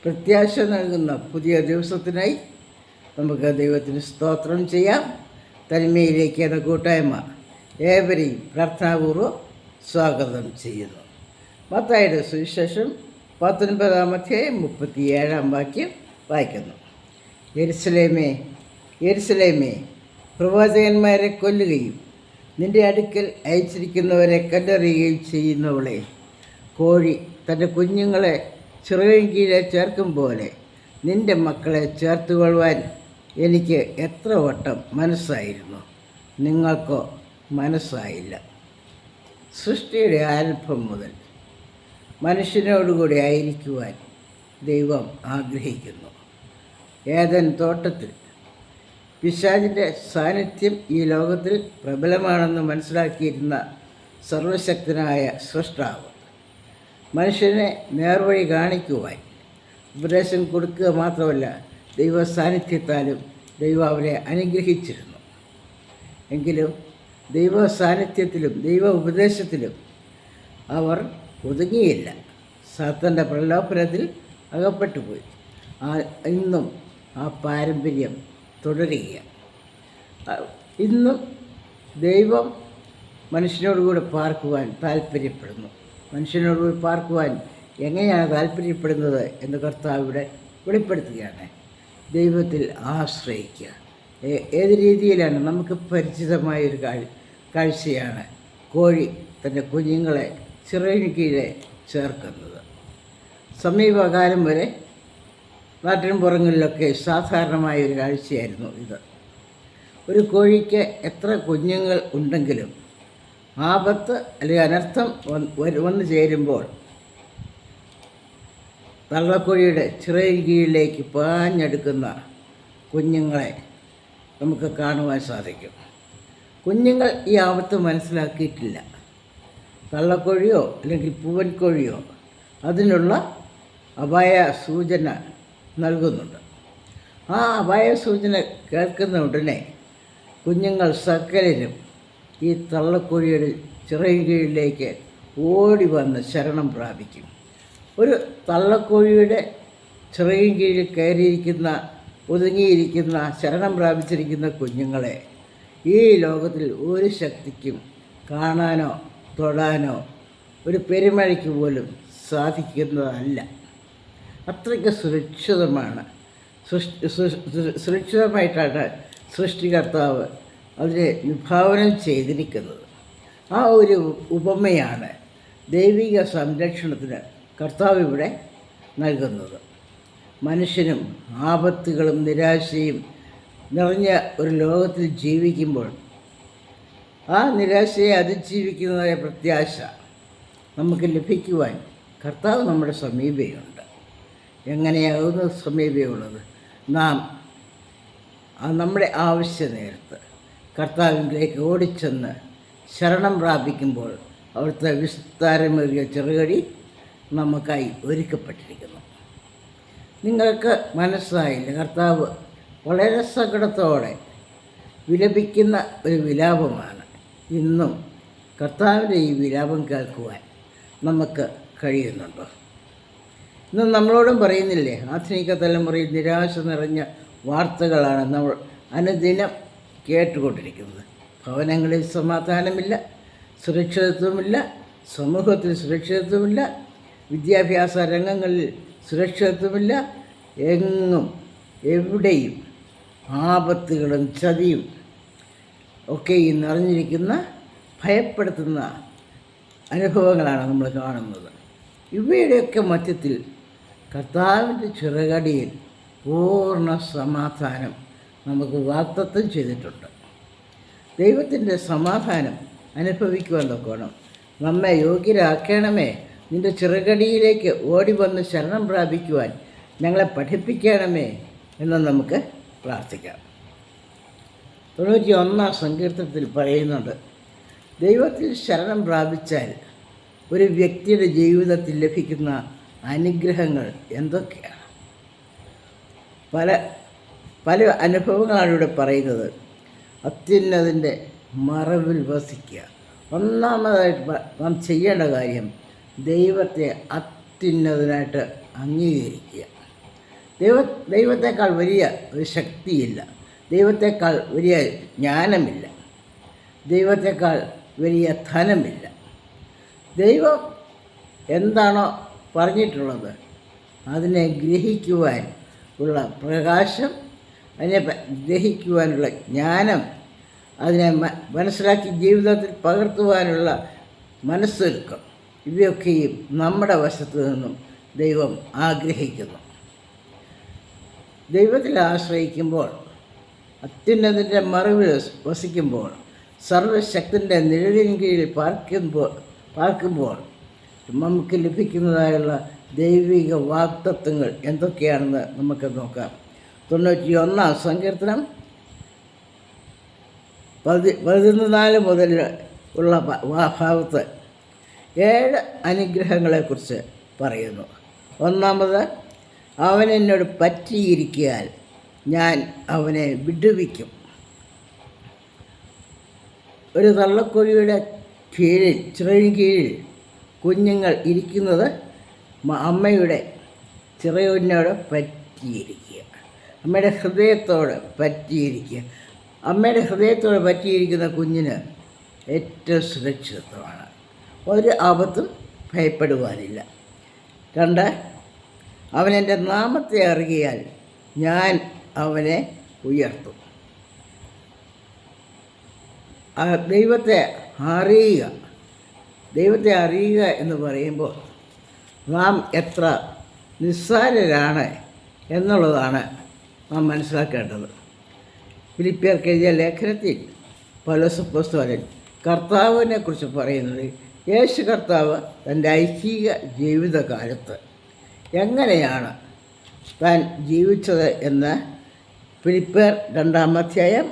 പ്രത്യാശ നൽകുന്ന പുതിയ ദിവസത്തിനായി നമുക്ക് ദൈവത്തിന് സ്തോത്രം ചെയ്യാം. തനിമയിലേക്ക് എന്ന കൂട്ടായ്മ ഏവരെയും പ്രാർത്ഥനാപൂർവ്വം സ്വാഗതം ചെയ്യുന്നു. മത്തായിയുടെ സുവിശേഷം 19-ാം വാക്യം വായിക്കുന്നു. യെരുശലേമേ, യെരുശലേമേ, പ്രവാചകന്മാരെ കൊല്ലുകയും നിന്റെ അടുക്കൽ അയച്ചിരിക്കുന്നവരെ കല്ലെറിയുകയും ചെയ്യുന്നവളെ, കോഴി തൻ്റെ കുഞ്ഞുങ്ങളെ ചിറകിൻ കീഴെ ചേർക്കും പോലെ നിൻ്റെ മക്കളെ ചേർത്തുകൊള്ളുവാൻ എനിക്ക് എത്ര വട്ടം മനസ്സായിരുന്നു, നിങ്ങൾക്കോ മനസ്സായില്ല. സൃഷ്ടിയുടെ ആരംഭം മുതൽ മനുഷ്യനോടുകൂടി ആയിരിക്കുവാൻ ദൈവം ആഗ്രഹിക്കുന്നു. ഏദൻ തോട്ടത്തിൽ പിശാചിൻ്റെ സാന്നിധ്യം ഈ ലോകത്തിൽ പ്രബലമാണെന്ന് മനസ്സിലാക്കിയിരുന്ന സർവശക്തനായ സൃഷ്ടാവ് മനുഷ്യനെ നേർവഴി കാണിക്കുവാൻ ഉപദേശം കൊടുക്കുക മാത്രമല്ല, ദൈവ സാന്നിധ്യത്താലും ദൈവം അവരെ അനുഗ്രഹിച്ചിരുന്നു. എങ്കിലും ദൈവ സാന്നിധ്യത്തിലും ദൈവ ഉപദേശത്തിലും അവർ ഒതുങ്ങിയില്ല. സാത്താൻ്റെ പ്രലോഭനത്തിൽ അകപ്പെട്ടുപോയി. ഇന്നും ആ പാരമ്പര്യം തുടരുകയാണ്. ഇന്നും ദൈവം മനുഷ്യനോടുകൂടി പാർക്കുവാൻ താല്പര്യപ്പെടുന്നു. മനുഷ്യനോടുകൂടി പാർക്കുവാൻ എങ്ങനെയാണ് താല്പര്യപ്പെടുന്നത് എന്ന് കർത്താവ് ഇവിടെ വെളിപ്പെടുത്തുകയാണ്. ദൈവത്തിൽ ആശ്രയിക്കുക. ഏത് രീതിയിലാണ്? നമുക്ക് പരിചിതമായൊരു കാഴ്ചയാണ് കോഴി തൻ്റെ കുഞ്ഞുങ്ങളെ ചിറകിന് കീഴെ ചേർക്കുന്നത്. സമീപകാലം വരെ നാട്ടിൻ പുറങ്ങളിലൊക്കെ സാധാരണമായൊരു കാഴ്ചയായിരുന്നു ഇത്. ഒരു കോഴിക്ക് എത്ര കുഞ്ഞുങ്ങൾ ഉണ്ടെങ്കിലും ആപത്ത് അല്ലെങ്കിൽ അനർത്ഥം വന്നു ചേരുമ്പോൾ തള്ളക്കോഴിയുടെ ചിറകിൻ കീഴിലേക്ക് പാഞ്ഞെടുക്കുന്ന കുഞ്ഞുങ്ങളെ നമുക്ക് കാണുവാൻ സാധിക്കും. കുഞ്ഞുങ്ങൾ ഈ ആപത്ത് മനസ്സിലാക്കിയിട്ടില്ല. തള്ളക്കോഴിയോ അല്ലെങ്കിൽ പൂവൻകോഴിയോ അതിനുള്ള അപായ സൂചന നൽകുന്നുണ്ട്. ആ അപായ സൂചന കേൾക്കുന്ന ഉടനെ കുഞ്ഞുങ്ങൾ സകലരും ഈ തള്ളക്കോഴിയുടെ ചിറകിൻ കീഴിലേക്ക് ഓടി വന്ന് ശരണം പ്രാപിക്കും. ഒരു തള്ളക്കോഴിയുടെ ചിറകിൻ കീഴിൽ കയറിയിരിക്കുന്ന, ഒതുങ്ങിയിരിക്കുന്ന, ശരണം പ്രാപിച്ചിരിക്കുന്ന കുഞ്ഞുങ്ങളെ ഈ ലോകത്തിൽ ഒരു ശക്തിക്കും കാണാനോ തൊടാനോ ഒരു പെരുമഴയ്ക്ക് പോലും സാധിക്കുന്നതല്ല. അത്രയ്ക്ക് സുരക്ഷിതമായിട്ടാണ് സൃഷ്ടികർത്താവ് അതിനെ വിഭാവനം ചെയ്തിരിക്കുന്നത്. ആ ഒരു ഉപമയാണ് ദൈവിക സംരക്ഷണത്തിന് കർത്താവ് ഇവിടെ നൽകുന്നത്. മനുഷ്യനും ആപത്തുകളും നിരാശയും നിറഞ്ഞ ഒരു ലോകത്തിൽ ജീവിക്കുമ്പോൾ ആ നിരാശയെ അതിജീവിക്കുന്നതായ പ്രത്യാശ നമുക്ക് ലഭിക്കുവാൻ കർത്താവ് നമ്മുടെ സമീപയുണ്ട്. എങ്ങനെയാകുന്നു സമീപയുള്ളത്? നാം നമ്മുടെ ആവശ്യ നേരത്ത് കർത്താവിലേക്ക് ഓടിച്ചെന്ന് ശരണം പ്രാപിക്കുമ്പോൾ അവിടുത്തെ വിസ്താരമേറിയ ചെറുകടി നമുക്കായി ഒരുക്കപ്പെട്ടിരിക്കുന്നു. നിങ്ങൾക്ക് മനസ്സായില്ല? കർത്താവ് വളരെ സങ്കടത്തോടെ വിലപിക്കുന്ന ഒരു വിലാപമാണ്. ഇന്നും കർത്താവിൻ്റെ ഈ വിലാപം കേൾക്കുവാൻ നമുക്ക് കഴിയുന്നുണ്ടോ? ഇന്ന് നമ്മളോടും പറയുന്നില്ലേ? ആധുനിക തലമുറയിൽ നിരാശ നിറഞ്ഞ വാർത്തകളാണ് നമ്മൾ അനുദിനം കേട്ടുകൊണ്ടിരിക്കുന്നത്. ഭവനങ്ങളിൽ സമാധാനമില്ല, സുരക്ഷിതത്വമില്ല, സമൂഹത്തിൽ സുരക്ഷിതത്വമില്ല, വിദ്യാഭ്യാസ രംഗങ്ങളിൽ സുരക്ഷിതത്വമില്ല. എങ്ങും എവിടെയും ആപത്തുകളും ചതിയും ഒക്കെ ഈ നിറഞ്ഞിരിക്കുന്ന ഭയപ്പെടുത്തുന്ന അനുഭവങ്ങളാണ് നമ്മൾ കാണുന്നത്. ഇവയുടെയൊക്കെ മധ്യത്തിൽ കർത്താവിൻ്റെ ചിറകടിയിൽ പൂർണ്ണ സമാധാനം നമുക്ക് വാഗ്ദത്തം ചെയ്തിട്ടുണ്ട്. ദൈവത്തിൻ്റെ സമാധാനം അനുഭവിക്കുവാൻ നോക്കണം. നമ്മെ യോഗ്യരാക്കണമേ, നിൻ്റെ ചിറകടിയിലേക്ക് ഓടി വന്ന് ശരണം പ്രാപിക്കുവാൻ ഞങ്ങളെ പഠിപ്പിക്കണമേ എന്ന് നമുക്ക് പ്രാർത്ഥിക്കാം. 91 സങ്കീർത്തനത്തിൽ പറയുന്നുണ്ട്, ദൈവത്തിൽ ശരണം പ്രാപിച്ചാൽ ഒരു വ്യക്തിയുടെ ജീവിതത്തിൽ ലഭിക്കുന്ന അനുഗ്രഹങ്ങൾ എന്തൊക്കെയാണ്? പല അനുഭവങ്ങളാണ് ഇവിടെ പറയുന്നത്. അത്യുന്നതിൻ്റെ മറവിൽ വസിക്കുക. ഒന്നാമതായിട്ട് നാം ചെയ്യേണ്ട കാര്യം ദൈവത്തെ അത്യുന്നതനായിട്ട് അംഗീകരിക്കുക. ദൈവ ദൈവത്തെക്കാൾ വലിയ ഒരു ശക്തിയില്ല, ദൈവത്തെക്കാൾ വലിയ ജ്ഞാനമില്ല, ദൈവത്തെക്കാൾ വലിയ ധനമില്ല. ദൈവം എന്താണോ പറഞ്ഞിട്ടുള്ളത് അതിനെ ഗ്രഹിക്കുവാൻ ഉള്ള പ്രകാശം, അതിനെ ഗ്രഹിക്കുവാനുള്ള ജ്ഞാനം, അതിനെ മനസ്സിലാക്കി ജീവിതത്തിൽ പകർത്തുവാനുള്ള മനസ്സൊരുക്കം, ഇവയൊക്കെയും നമ്മുടെ വശത്തു നിന്നും ദൈവം ആഗ്രഹിക്കുന്നു. ദൈവത്തിൽ ആശ്രയിക്കുമ്പോൾ, അത്യുന്നതിൻ്റെ മറവിൽ വസിക്കുമ്പോൾ, സർവശക്തിൻ്റെ നിഴലിന് കീഴിൽ പാർക്കുമ്പോൾ നമുക്ക് ലഭിക്കുന്നതായുള്ള ദൈവിക വാഗ്ദത്തങ്ങൾ എന്തൊക്കെയാണെന്ന് നമുക്ക് നോക്കാം. 91 സങ്കീർത്തനം 14 മുതൽ ഉള്ള ഭാഗത്ത് 7 അനുഗ്രഹങ്ങളെക്കുറിച്ച് പറയുന്നു. ഒന്നാമത്, അവൻ എന്നോട് പറ്റിയിരിക്കാൻ ഞാൻ അവനെ വിടുവിക്കും. ഒരു തള്ളക്കൊടിയുടെ കീഴിൽ, ചിറകിന് കീഴിൽ കുഞ്ഞുങ്ങൾ ഇരിക്കുന്നത് അമ്മയുടെ ചിറകിനോട് പറ്റിയിരിക്കുക, അമ്മയുടെ ഹൃദയത്തോട് പറ്റിയിരിക്കുക. അമ്മയുടെ ഹൃദയത്തോട് പറ്റിയിരിക്കുന്ന കുഞ്ഞിന് ഏറ്റവും സുരക്ഷിതത്വമാണ്, ഒരു ആപത്തും ഭയപ്പെടുവാനില്ല. 2, അവൻ എൻ്റെ നാമത്തെ അറിയാൽ ഞാൻ അവനെ ഉയർത്തും. ദൈവത്തെ അറിയുക എന്ന് പറയുമ്പോൾ നാം എത്ര നിസ്സാരരാണ് എന്നുള്ളതാണ് നാം മനസ്സിലാക്കേണ്ടത്. ഫിലിപ്പിയർക്ക് എഴുതിയ ലേഖനത്തിൽ പൗലോസ് അപ്പോസ്തലൻ കർത്താവിനെ കുറിച്ച് പറയുന്നത്, യേശു കർത്താവ് തൻ്റെ ഐഹിക ജീവിതകാലത്ത് എങ്ങനെയാണ് താൻ ജീവിച്ചത് എന്ന് ഫിലിപ്പിയർ 2-ാം അധ്യായം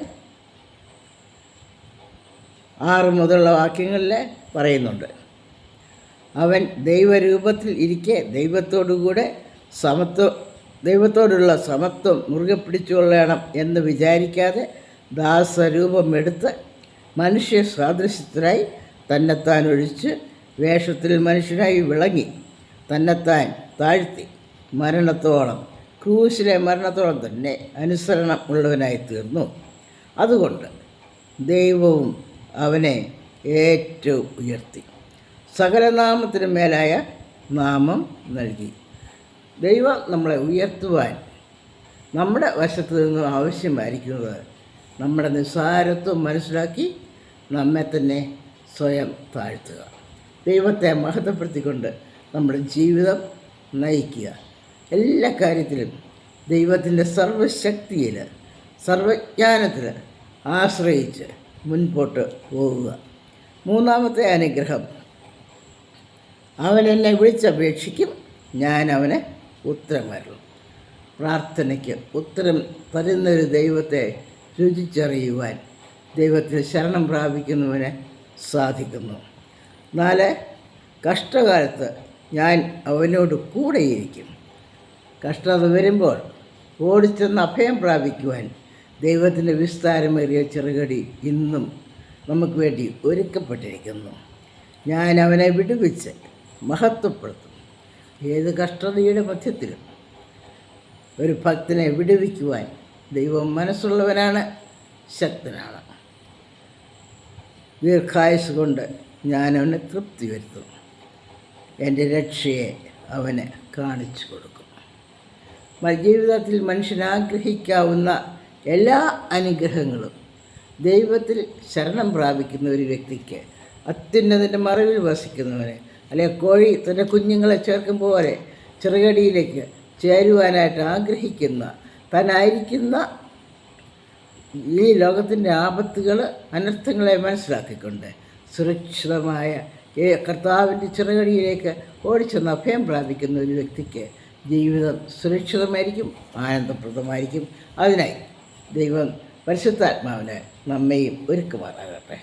6 മുതലുള്ള വാക്യങ്ങളിൽ പറയുന്നുണ്ട്. അവൻ ദൈവരൂപത്തിൽ ഇരിക്കെ ദൈവത്തോടുള്ള സമത്വം മുറുകെ പിടിച്ചുകൊള്ളണം എന്ന് വിചാരിക്കാതെ ദാസരൂപമെടുത്ത് മനുഷ്യ സാദൃശ്യത്തിനായി തന്നെത്താൻ ഒഴിച്ച് വേഷത്തിൽ മനുഷ്യനായി വിളങ്ങി തന്നെത്താൻ താഴ്ത്തി ക്രൂശിലെ മരണത്തോളം തന്നെ അനുസരണം ഉള്ളവനായി തീർന്നു. അതുകൊണ്ട് ദൈവവും അവനെ ഏറ്റവും ഉയർത്തി, സകലനാമത്തിന് മേലായ നാമം നൽകി. ദൈവം നമ്മളെ ഉയർത്തുവാൻ നമ്മുടെ വശത്തു നിന്നും ആവശ്യമായിരിക്കുന്നത് നമ്മുടെ നിസ്സാരത്വം മനസ്സിലാക്കി നമ്മെ തന്നെ സ്വയം താഴ്ത്തുക, ദൈവത്തെ മഹത്വപ്പെടുത്തിക്കൊണ്ട് നമ്മുടെ ജീവിതം നയിക്കുക. എല്ലാ കാര്യത്തിലും ദൈവത്തിൻ്റെ സർവശക്തിയിൽ, സർവജ്ഞാനത്തിൽ ആശ്രയിച്ച് മുൻപോട്ട് പോകുക. 3-ാമത്തെ അനുഗ്രഹം, അവൻ എന്നെ വിളിച്ചപേക്ഷിക്കും, ഞാൻ അവനെ ഉത്തരമരുളും. പ്രാർത്ഥനയ്ക്ക് ഉത്തരം തരുന്നൊരു ദൈവത്തെ രുചിച്ചറിയുവാൻ ദൈവത്തിൽ ശരണം പ്രാപിക്കുന്നവന് സാധിക്കുന്നു. 4, കഷ്ടകാലത്ത് ഞാൻ അവനോട് കൂടെയിരിക്കും. കഷ്ടത വരുമ്പോൾ ഓടിച്ചെന്ന് അഭയം പ്രാപിക്കുവാൻ ദൈവത്തിൻ്റെ വിസ്താരമേറിയ ചെറുകടി ഇന്നും നമുക്ക് വേണ്ടി ഒരുക്കപ്പെട്ടിരിക്കുന്നു. ഞാൻ അവനെ വിടുവിച്ച് മഹത്വപ്പെടുത്തും. ഏത് കഷ്ടതയുടെ മധ്യത്തിലും ഒരു ഭക്തനെ വിടുവിക്കുവാൻ ദൈവം മനസ്സുള്ളവനാണ്, ശക്തനാണ്. ദീർഘായുസ് കൊണ്ട് ഞാൻ അവനെ തൃപ്തി വരുത്തും, എൻ്റെ രക്ഷയെ അവന് കാണിച്ചു കൊടുക്കും. ജീവിതത്തിൽ മനുഷ്യൻ ആഗ്രഹിക്കാവുന്ന എല്ലാ അനുഗ്രഹങ്ങളും ദൈവത്തിൽ ശരണം പ്രാപിക്കുന്ന ഒരു വ്യക്തിക്ക്, അത്യുന്നതിൻ്റെ മറവിൽ വസിക്കുന്നവന്, അല്ലെങ്കിൽ കോഴി തൻ്റെ കുഞ്ഞുങ്ങളെ ചേർക്കും പോലെ ചെറുകടിയിലേക്ക് ചേരുവാനായിട്ട് ആഗ്രഹിക്കുന്ന, താനായിരിക്കുന്ന ഈ ലോകത്തിൻ്റെ ആപത്തുകൾ, അനർത്ഥങ്ങളെ മനസ്സിലാക്കിക്കൊണ്ട് സുരക്ഷിതമായ കർത്താവിൻ്റെ ചെറുകടിയിലേക്ക് ഓടിച്ചെന്ന് അഭയം പ്രാപിക്കുന്ന ഒരു വ്യക്തിക്ക് ജീവിതം സുരക്ഷിതമായിരിക്കും, ആനന്ദപ്രദമായിരിക്കും. അതിനായി ദൈവം പരിശുദ്ധാത്മാവിനെ നമ്മെയും ഒരുക്കുമാറാകട്ടെ.